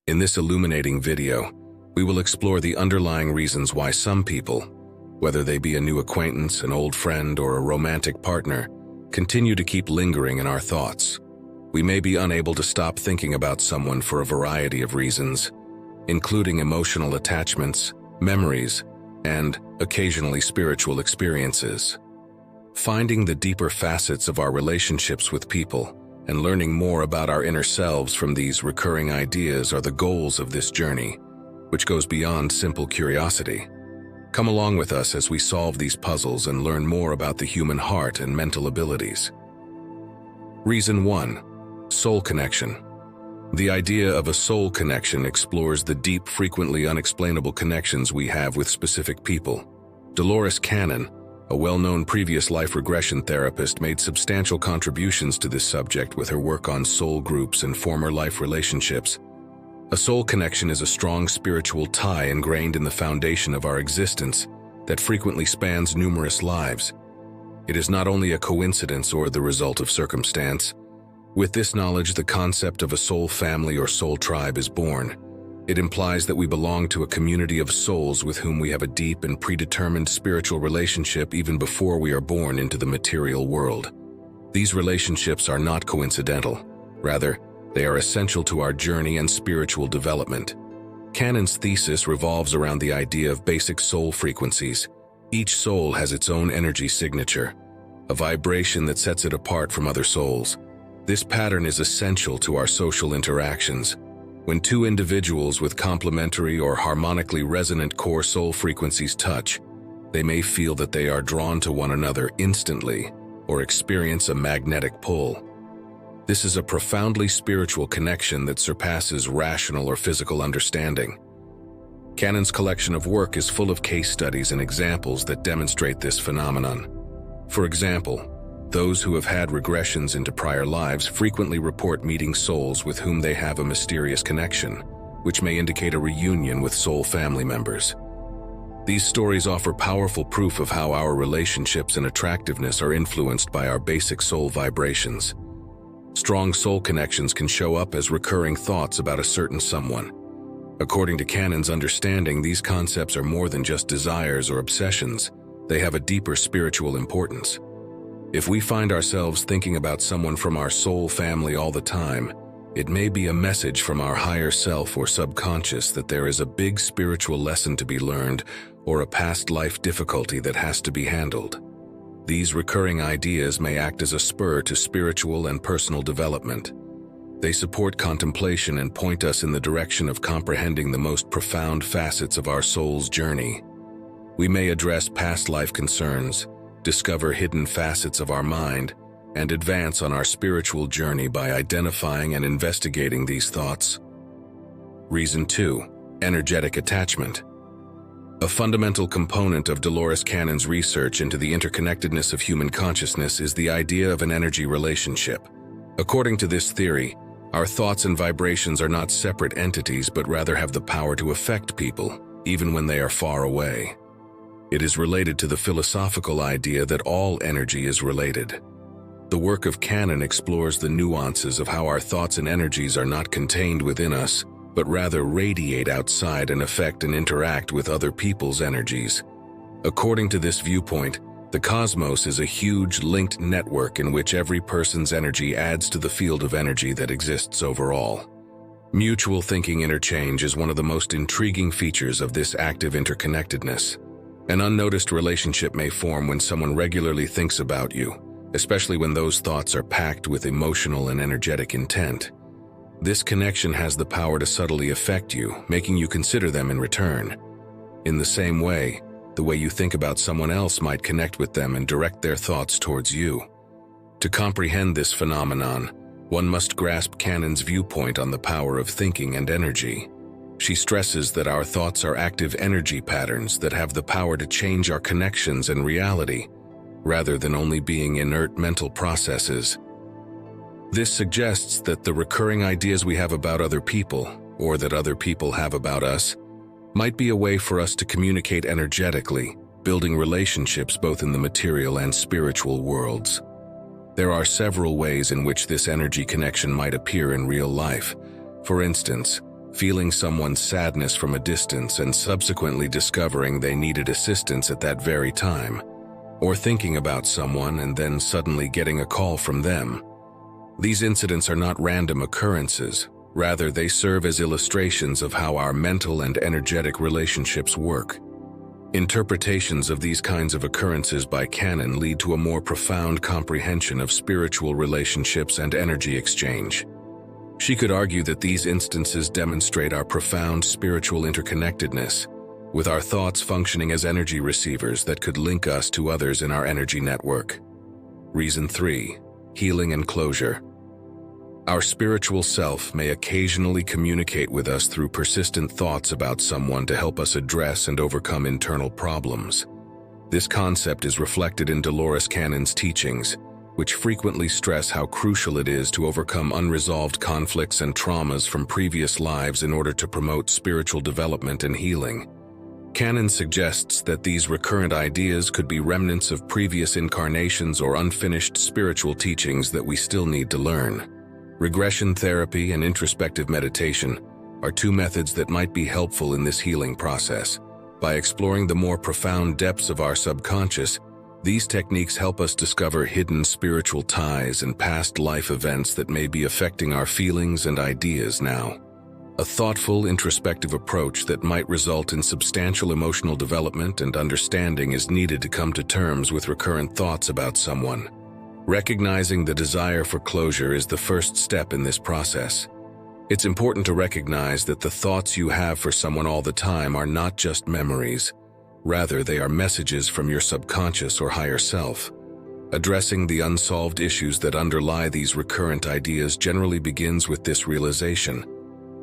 In this illuminating video, we will explore the underlying reasons why some people, whether they be a new acquaintance, an old friend, or a romantic partner, continue to keep lingering in our thoughts. We may be unable to stop thinking about someone for a variety of reasons, including emotional attachments, memories, and occasionally spiritual experiences. Finding the deeper facets of our relationships with people and learning more about our inner selves from these recurring ideas are the goals of this journey, which goes beyond simple curiosity. Come along with us as we solve these puzzles and learn more about the human heart and mental abilities. Reason 1. Soul connection. The idea of a soul connection explores the deep, frequently unexplainable connections we have with specific people. Dolores Cannon, a well-known previous life regression therapist, made substantial contributions to this subject with her work on soul groups and former life relationships. A soul connection is a strong spiritual tie ingrained in the foundation of our existence that frequently spans numerous lives. It is not only a coincidence or the result of circumstance. With this knowledge, the concept of a soul family or soul tribe is born. It implies that we belong to a community of souls with whom we have a deep and predetermined spiritual relationship even before we are born into the material world. These relationships are not coincidental. Rather, they are essential to our journey and spiritual development. Cannon's thesis revolves around the idea of basic soul frequencies. Each soul has its own energy signature, a vibration that sets it apart from other souls. This pattern is essential to our social interactions. When two individuals with complementary or harmonically resonant core soul frequencies touch, they may feel that they are drawn to one another instantly or experience a magnetic pull. This is a profoundly spiritual connection that surpasses rational or physical understanding. Cannon's collection of work is full of case studies and examples that demonstrate this phenomenon. For example, those who have had regressions into prior lives frequently report meeting souls with whom they have a mysterious connection, which may indicate a reunion with soul family members. These stories offer powerful proof of how our relationships and attractiveness are influenced by our basic soul vibrations. Strong soul connections can show up as recurring thoughts about a certain someone. According to Cannon's understanding, these concepts are more than just desires or obsessions. They have a deeper spiritual importance. If we find ourselves thinking about someone from our soul family all the time, it may be a message from our higher self or subconscious that there is a big spiritual lesson to be learned or a past life difficulty that has to be handled. These recurring ideas may act as a spur to spiritual and personal development. They support contemplation and point us in the direction of comprehending the most profound facets of our soul's journey. We may address past life concerns, discover hidden facets of our mind, and advance on our spiritual journey by identifying and investigating these thoughts. Reason 2. Energetic attachment. A fundamental component of Dolores Cannon's research into the interconnectedness of human consciousness is the idea of an energy relationship. According to this theory, our thoughts and vibrations are not separate entities but rather have the power to affect people, even when they are far away. It is related to the philosophical idea that all energy is related. The work of Cannon explores the nuances of how our thoughts and energies are not contained within us, but rather radiate outside and affect and interact with other people's energies. According to this viewpoint, the cosmos is a huge linked network in which every person's energy adds to the field of energy that exists overall. Mutual thinking interchange is one of the most intriguing features of this active interconnectedness. An unnoticed relationship may form when someone regularly thinks about you, especially when those thoughts are packed with emotional and energetic intent. This connection has the power to subtly affect you, making you consider them in return. In the same way, the way you think about someone else might connect with them and direct their thoughts towards you. To comprehend this phenomenon, one must grasp Cannon's viewpoint on the power of thinking and energy. She stresses that our thoughts are active energy patterns that have the power to change our connections and reality, rather than only being inert mental processes. This suggests that the recurring ideas we have about other people, or that other people have about us, might be a way for us to communicate energetically, building relationships both in the material and spiritual worlds. There are several ways in which this energy connection might appear in real life. For instance, feeling someone's sadness from a distance and subsequently discovering they needed assistance at that very time, or thinking about someone and then suddenly getting a call from them. These incidents are not random occurrences, rather they serve as illustrations of how our mental and energetic relationships work. Interpretations of these kinds of occurrences by Cannon lead to a more profound comprehension of spiritual relationships and energy exchange. She could argue that these instances demonstrate our profound spiritual interconnectedness, with our thoughts functioning as energy receivers that could link us to others in our energy network. Reason 3. Healing and closure. Our spiritual self may occasionally communicate with us through persistent thoughts about someone to help us address and overcome internal problems. This concept is reflected in Dolores Cannon's teachings, which frequently stress how crucial it is to overcome unresolved conflicts and traumas from previous lives in order to promote spiritual development and healing. Cannon suggests that these recurrent ideas could be remnants of previous incarnations or unfinished spiritual teachings that we still need to learn. Regression therapy and introspective meditation are two methods that might be helpful in this healing process. By exploring the more profound depths of our subconscious, these techniques help us discover hidden spiritual ties and past life events that may be affecting our feelings and ideas now. A thoughtful, introspective approach that might result in substantial emotional development and understanding is needed to come to terms with recurrent thoughts about someone. Recognizing the desire for closure is the first step in this process. It's important to recognize that the thoughts you have for someone all the time are not just memories. Rather, they are messages from your subconscious or higher self. Addressing the unsolved issues that underlie these recurrent ideas generally begins with this realization.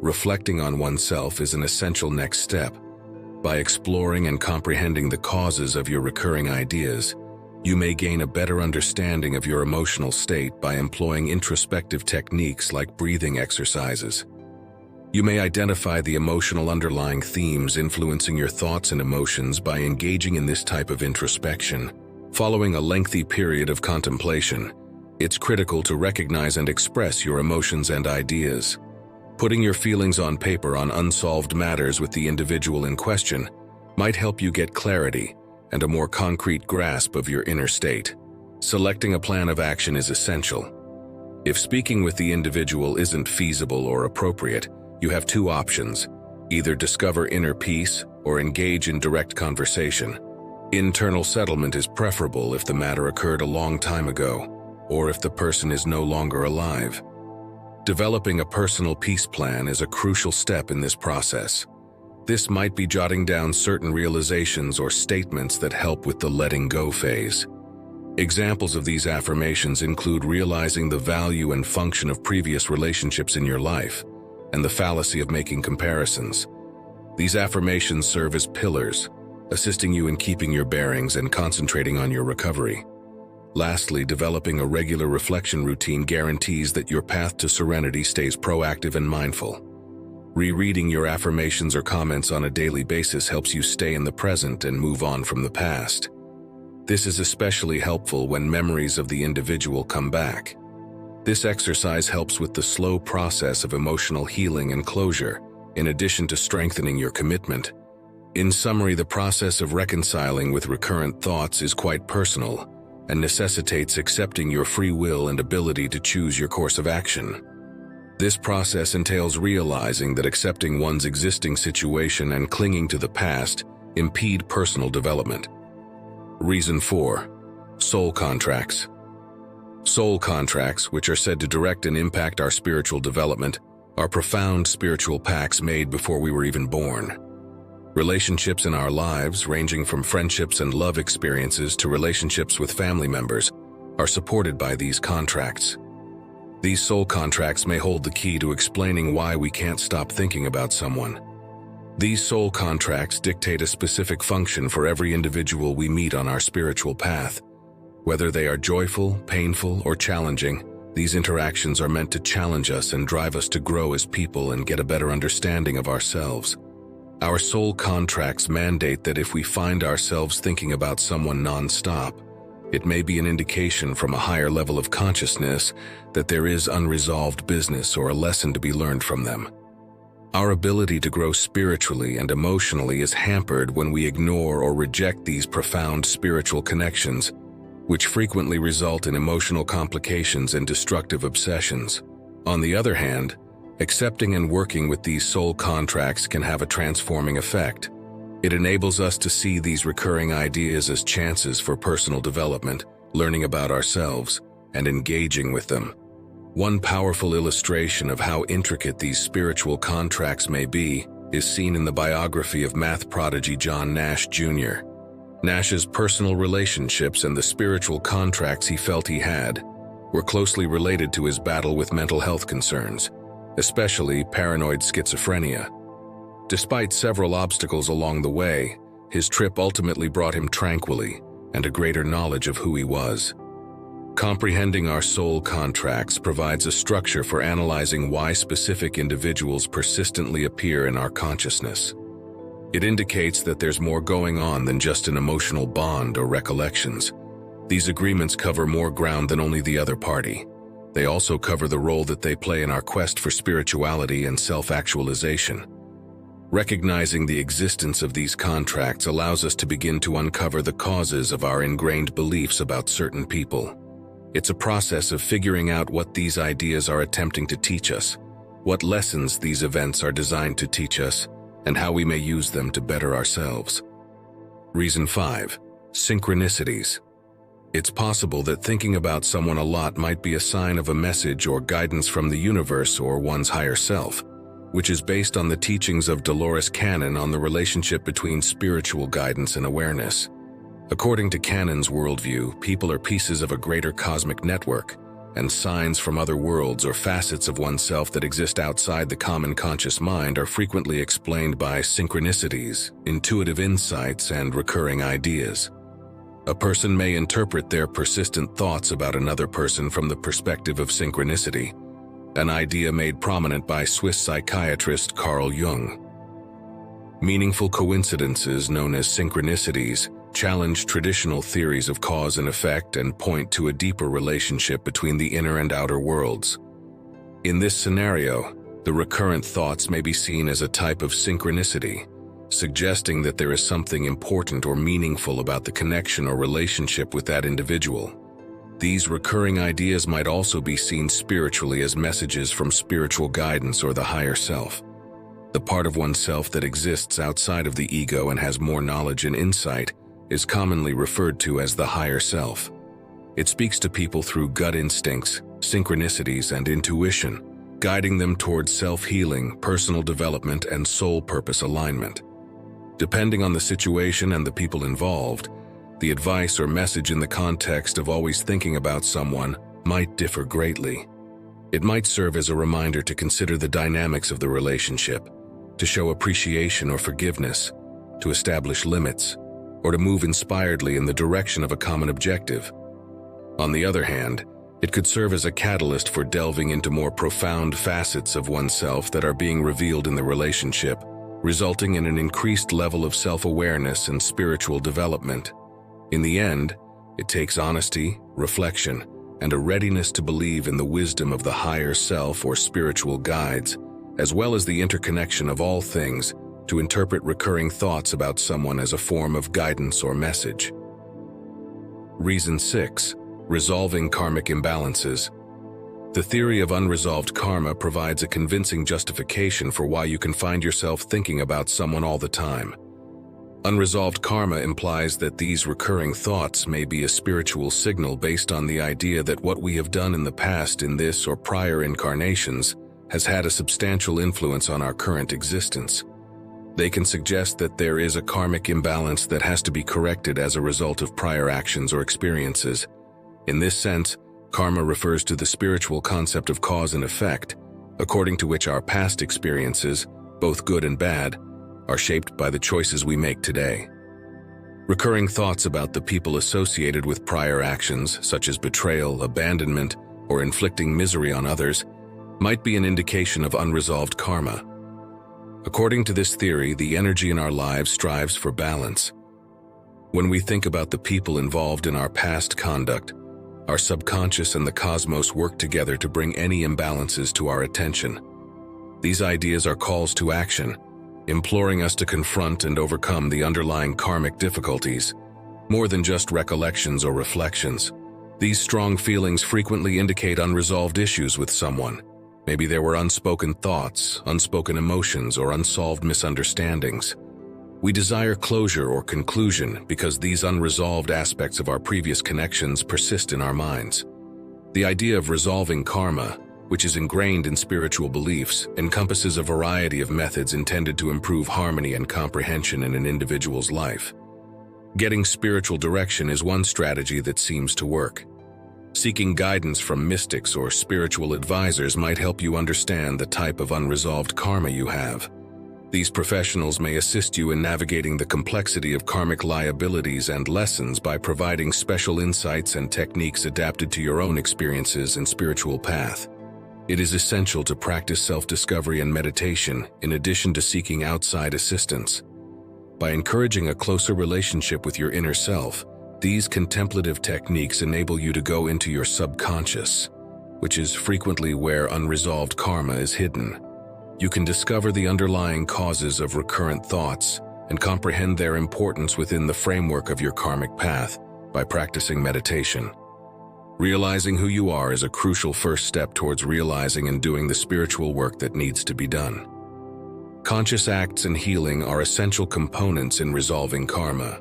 Reflecting on oneself is an essential next step. By exploring and comprehending the causes of your recurring ideas, you may gain a better understanding of your emotional state by employing introspective techniques like breathing exercises. You may identify the emotional underlying themes influencing your thoughts and emotions by engaging in this type of introspection. Following a lengthy period of contemplation, it's critical to recognize and express your emotions and ideas. Putting your feelings on paper on unsolved matters with the individual in question might help you get clarity and a more concrete grasp of your inner state. Selecting a plan of action is essential. If speaking with the individual isn't feasible or appropriate, you have two options: either discover inner peace or engage in direct conversation. Internal settlement is preferable if the matter occurred a long time ago, or if the person is no longer alive. Developing a personal peace plan is a crucial step in this process. This might be jotting down certain realizations or statements that help with the letting go phase. Examples of these affirmations include realizing the value and function of previous relationships in your life, and the fallacy of making comparisons. These affirmations serve as pillars, assisting you in keeping your bearings and concentrating on your recovery. Lastly, developing a regular reflection routine guarantees that your path to serenity stays proactive and mindful. Rereading your affirmations or comments on a daily basis helps you stay in the present and move on from the past. This is especially helpful when memories of the individual come back. This exercise helps with the slow process of emotional healing and closure, in addition to strengthening your commitment. In summary, the process of reconciling with recurrent thoughts is quite personal and necessitates accepting your free will and ability to choose your course of action. This process entails realizing that accepting one's existing situation and clinging to the past impede personal development. Reason 4. Soul contracts. Soul contracts, which are said to direct and impact our spiritual development, are profound spiritual pacts made before we were even born. Relationships in our lives, ranging from friendships and love experiences to relationships with family members, are supported by these contracts. These soul contracts may hold the key to explaining why we can't stop thinking about someone. These soul contracts dictate a specific function for every individual we meet on our spiritual path. Whether they are joyful, painful, or challenging, these interactions are meant to challenge us and drive us to grow as people and get a better understanding of ourselves. Our soul contracts mandate that if we find ourselves thinking about someone non-stop, it may be an indication from a higher level of consciousness that there is unresolved business or a lesson to be learned from them. Our ability to grow spiritually and emotionally is hampered when we ignore or reject these profound spiritual connections, which frequently result in emotional complications and destructive obsessions. On the other hand, accepting and working with these soul contracts can have a transforming effect. It enables us to see these recurring ideas as chances for personal development, learning about ourselves, and engaging with them. One powerful illustration of how intricate these spiritual contracts may be is seen in the biography of math prodigy John Nash Jr. Nash's personal relationships and the spiritual contracts he felt he had were closely related to his battle with mental health concerns, especially paranoid schizophrenia. Despite several obstacles along the way, his trip ultimately brought him tranquility and a greater knowledge of who he was. Comprehending our soul contracts provides a structure for analyzing why specific individuals persistently appear in our consciousness. It indicates that there's more going on than just an emotional bond or recollections. These agreements cover more ground than only the other party. They also cover the role that they play in our quest for spirituality and self-actualization. Recognizing the existence of these contracts allows us to begin to uncover the causes of our ingrained beliefs about certain people. It's a process of figuring out what these ideas are attempting to teach us, what lessons these events are designed to teach us, and how we may use them to better ourselves. Reason 5. Synchronicities. It's possible that thinking about someone a lot might be a sign of a message or guidance from the universe or one's higher self, which is based on the teachings of Dolores Cannon on the relationship between spiritual guidance and awareness. According to Cannon's worldview, people are pieces of a greater cosmic network, and signs from other worlds or facets of oneself that exist outside the common conscious mind are frequently explained by synchronicities, intuitive insights, and recurring ideas. A person may interpret their persistent thoughts about another person from the perspective of synchronicity, an idea made prominent by Swiss psychiatrist Carl Jung. Meaningful coincidences, known as synchronicities, challenge traditional theories of cause and effect and point to a deeper relationship between the inner and outer worlds. In this scenario, the recurrent thoughts may be seen as a type of synchronicity, suggesting that there is something important or meaningful about the connection or relationship with that individual. These recurring ideas might also be seen spiritually as messages from spiritual guidance or the higher self. The part of oneself that exists outside of the ego and has more knowledge and insight is commonly referred to as the higher self. It speaks to people through gut instincts, synchronicities, and intuition, guiding them towards self-healing, personal development, and soul purpose alignment. Depending on the situation and the people involved, the advice or message in the context of always thinking about someone might differ greatly. It might serve as a reminder to consider the dynamics of the relationship, to show appreciation or forgiveness, to establish limits, or to move inspiredly in the direction of a common objective. On the other hand, it could serve as a catalyst for delving into more profound facets of oneself that are being revealed in the relationship, resulting in an increased level of self-awareness and spiritual development. In the end, it takes honesty, reflection, and a readiness to believe in the wisdom of the higher self or spiritual guides, as well as the interconnection of all things, to interpret recurring thoughts about someone as a form of guidance or message. Reason 6. Resolving karmic imbalances. The theory of unresolved karma provides a convincing justification for why you can find yourself thinking about someone all the time. Unresolved karma implies that these recurring thoughts may be a spiritual signal based on the idea that what we have done in the past in this or prior incarnations has had a substantial influence on our current existence. They can suggest that there is a karmic imbalance that has to be corrected as a result of prior actions or experiences. In this sense, karma refers to the spiritual concept of cause and effect, according to which our past experiences, both good and bad, are shaped by the choices we make today. Recurring thoughts about the people associated with prior actions, such as betrayal, abandonment, or inflicting misery on others, might be an indication of unresolved karma. According to this theory, the energy in our lives strives for balance. When we think about the people involved in our past conduct, our subconscious and the cosmos work together to bring any imbalances to our attention. These ideas are calls to action, imploring us to confront and overcome the underlying karmic difficulties, more than just recollections or reflections. These strong feelings frequently indicate unresolved issues with someone. Maybe there were unspoken thoughts, unspoken emotions, or unsolved misunderstandings. We desire closure or conclusion because these unresolved aspects of our previous connections persist in our minds. The idea of resolving karma, which is ingrained in spiritual beliefs, encompasses a variety of methods intended to improve harmony and comprehension in an individual's life. Getting spiritual direction is one strategy that seems to work. Seeking guidance from mystics or spiritual advisors might help you understand the type of unresolved karma you have. These professionals may assist you in navigating the complexity of karmic liabilities and lessons by providing special insights and techniques adapted to your own experiences and spiritual path. It is essential to practice self-discovery and meditation in addition to seeking outside assistance. By encouraging a closer relationship with your inner self, these contemplative techniques enable you to go into your subconscious, which is frequently where unresolved karma is hidden. You can discover the underlying causes of recurrent thoughts and comprehend their importance within the framework of your karmic path by practicing meditation. Realizing who you are is a crucial first step towards realizing and doing the spiritual work that needs to be done. Conscious acts and healing are essential components in resolving karma.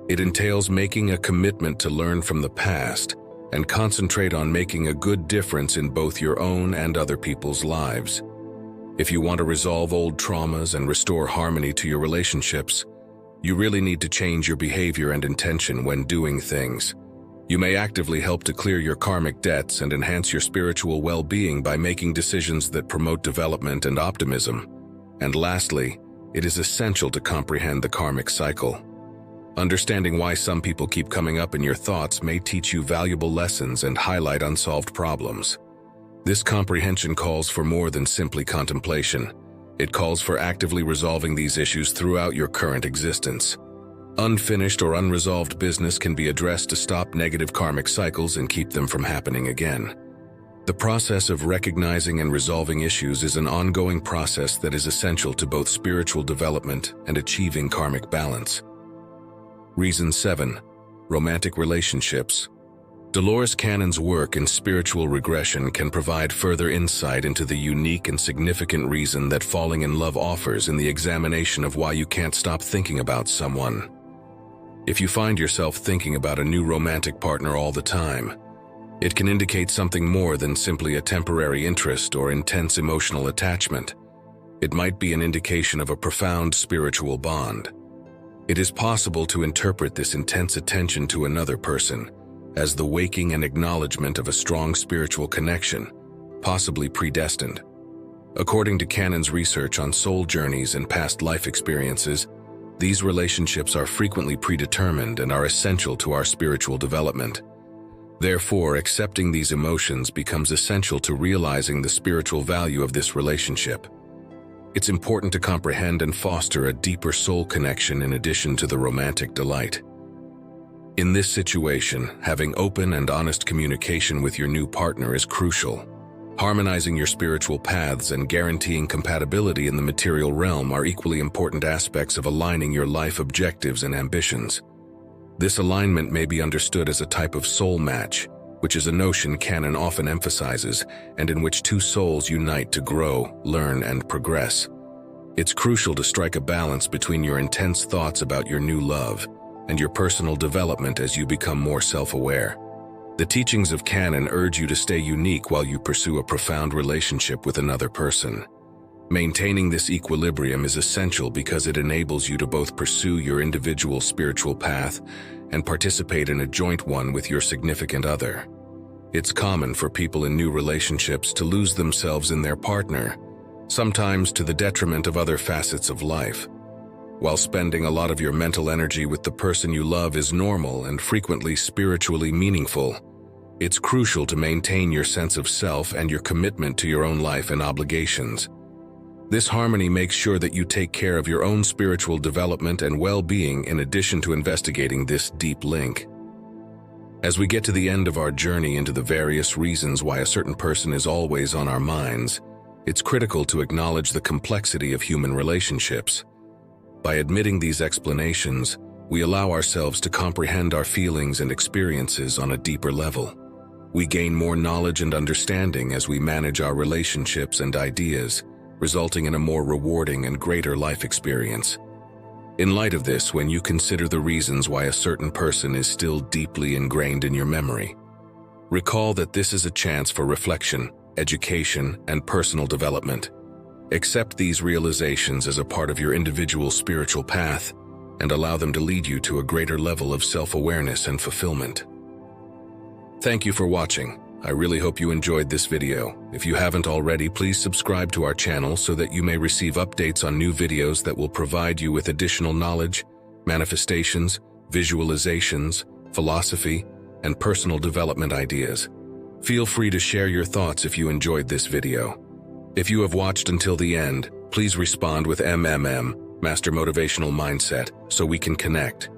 It entails making a commitment to learn from the past and concentrate on making a good difference in both your own and other people's lives. If you want to resolve old traumas and restore harmony to your relationships, you really need to change your behavior and intention when doing things. You may actively help to clear your karmic debts and enhance your spiritual well-being by making decisions that promote development and optimism. And lastly, it is essential to comprehend the karmic cycle. Understanding why some people keep coming up in your thoughts may teach you valuable lessons and highlight unsolved problems. This comprehension calls for more than simply contemplation. It calls for actively resolving these issues throughout your current existence. Unfinished or unresolved business can be addressed to stop negative karmic cycles and keep them from happening again. The process of recognizing and resolving issues is an ongoing process that is essential to both spiritual development and achieving karmic balance. Reason 7. Romantic relationships. Dolores Cannon's work in spiritual regression can provide further insight into the unique and significant reason that falling in love offers in the examination of why you can't stop thinking about someone. If you find yourself thinking about a new romantic partner all the time, it can indicate something more than simply a temporary interest or intense emotional attachment. It might be an indication of a profound spiritual bond. It is possible to interpret this intense attention to another person as the waking and acknowledgement of a strong spiritual connection, possibly predestined. According to Cannon's research on soul journeys and past life experiences, these relationships are frequently predetermined and are essential to our spiritual development. Therefore, accepting these emotions becomes essential to realizing the spiritual value of this relationship. It's important to comprehend and foster a deeper soul connection in addition to the romantic delight. In this situation, having open and honest communication with your new partner is crucial. Harmonizing your spiritual paths and guaranteeing compatibility in the material realm are equally important aspects of aligning your life objectives and ambitions. This alignment may be understood as a type of soul match, which is a notion Cannon often emphasizes, and in which two souls unite to grow, learn, and progress. It's crucial to strike a balance between your intense thoughts about your new love and your personal development as you become more self-aware. The teachings of Cannon urge you to stay unique while you pursue a profound relationship with another person. Maintaining this equilibrium is essential because it enables you to both pursue your individual spiritual path and participate in a joint one with your significant other. It's common for people in new relationships to lose themselves in their partner, sometimes to the detriment of other facets of life. While spending a lot of your mental energy with the person you love is normal and frequently spiritually meaningful, it's crucial to maintain your sense of self and your commitment to your own life and obligations. This harmony makes sure that you take care of your own spiritual development and well-being in addition to investigating this deep link. As we get to the end of our journey into the various reasons why a certain person is always on our minds, it's critical to acknowledge the complexity of human relationships. By admitting these explanations, we allow ourselves to comprehend our feelings and experiences on a deeper level. We gain more knowledge and understanding as we manage our relationships and ideas, resulting in a more rewarding and greater life experience. In light of this, when you consider the reasons why a certain person is still deeply ingrained in your memory, recall that this is a chance for reflection, education, and personal development. Accept these realizations as a part of your individual spiritual path and allow them to lead you to a greater level of self-awareness and fulfillment. Thank you for watching. I really hope you enjoyed this video. If you haven't already, please subscribe to our channel so that you may receive updates on new videos that will provide you with additional knowledge, manifestations, visualizations, philosophy, and personal development ideas. Feel free to share your thoughts if you enjoyed this video. If you have watched until the end, please respond with Master Motivational Mindset so we can connect.